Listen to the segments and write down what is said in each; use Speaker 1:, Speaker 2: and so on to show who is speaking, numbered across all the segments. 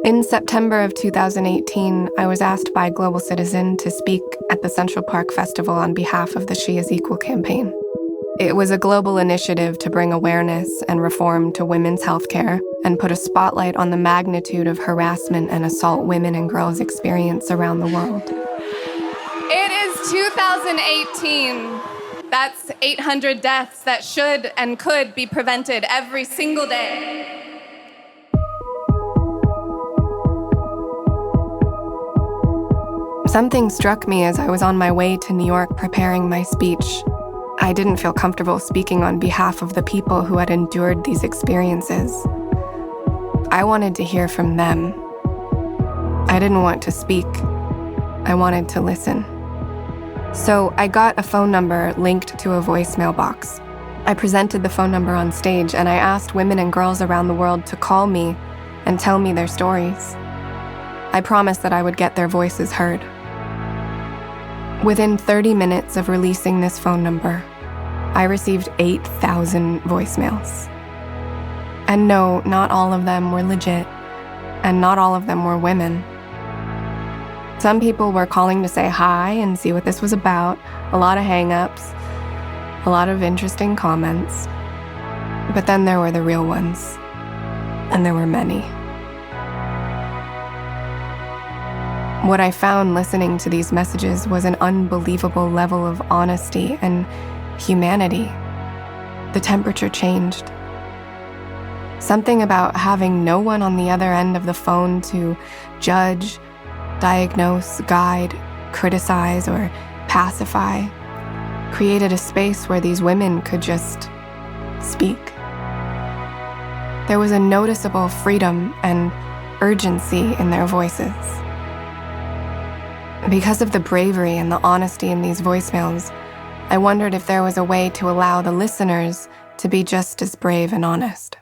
Speaker 1: In September of 2018, I was asked by Global Citizen to speak at the Central Park Festival on behalf of the She Is Equal campaign. It was a global initiative to bring awareness and reform to women's healthcare and put a spotlight on the magnitude of harassment and assault women and girls experience around the world. It is 2018. That's 800 deaths that should and could be prevented every single day. Something struck me as I was on my way to New York preparing my speech. I didn't feel comfortable speaking on behalf of the people who had endured these experiences. I wanted to hear from them. I didn't want to speak. I wanted to listen. So I got a phone number linked to a voicemail box. I presented the phone number on stage and I asked women and girls around the world to call me and tell me their stories. I promised that I would get their voices heard. Within 30 minutes of releasing this phone number, I received 8,000 voicemails. And no, not all of them were legit, and not all of them were women. Some people were calling to say hi and see what this was about, a lot of hang-ups, a lot of interesting comments. But then there were the real ones, and there were many. What I found listening to these messages was an unbelievable level of honesty and humanity. The temperature changed. Something about having no one on the other end of the phone to judge, diagnose, guide, criticize, or pacify created a space where these women could just speak. There was a noticeable freedom and urgency in their voices. Because of the bravery and the honesty in these voicemails, I wondered if there was a way to allow the listeners to be just as brave and honest.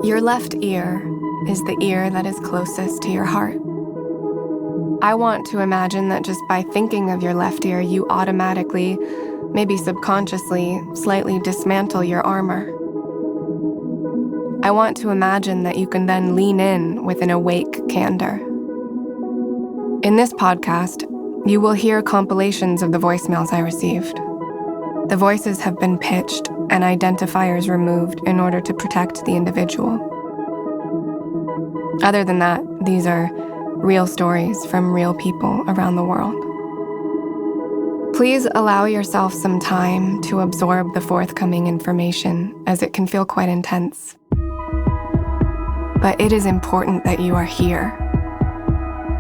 Speaker 1: Your left ear is the ear that is closest to your heart. I want to imagine that just by thinking of your left ear, you automatically, maybe subconsciously, slightly dismantle your armor. I want to imagine that you can then lean in with an awake candor. In this podcast, you will hear compilations of the voicemails I received. The voices have been pitched and identifiers removed in order to protect the individual. Other than that, these are real stories from real people around the world. Please allow yourself some time to absorb the forthcoming information, as it can feel quite intense. But it is important that you are here.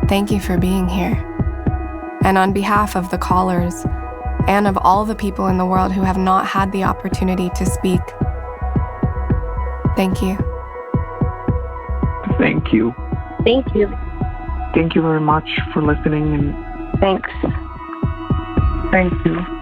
Speaker 1: Thank you for being here. And on behalf of the callers and of all the people in the world who have not had the opportunity to speak, thank you.
Speaker 2: Thank you.
Speaker 3: Thank you.
Speaker 2: Thank you very much for listening. And
Speaker 3: Thanks.
Speaker 2: thank you.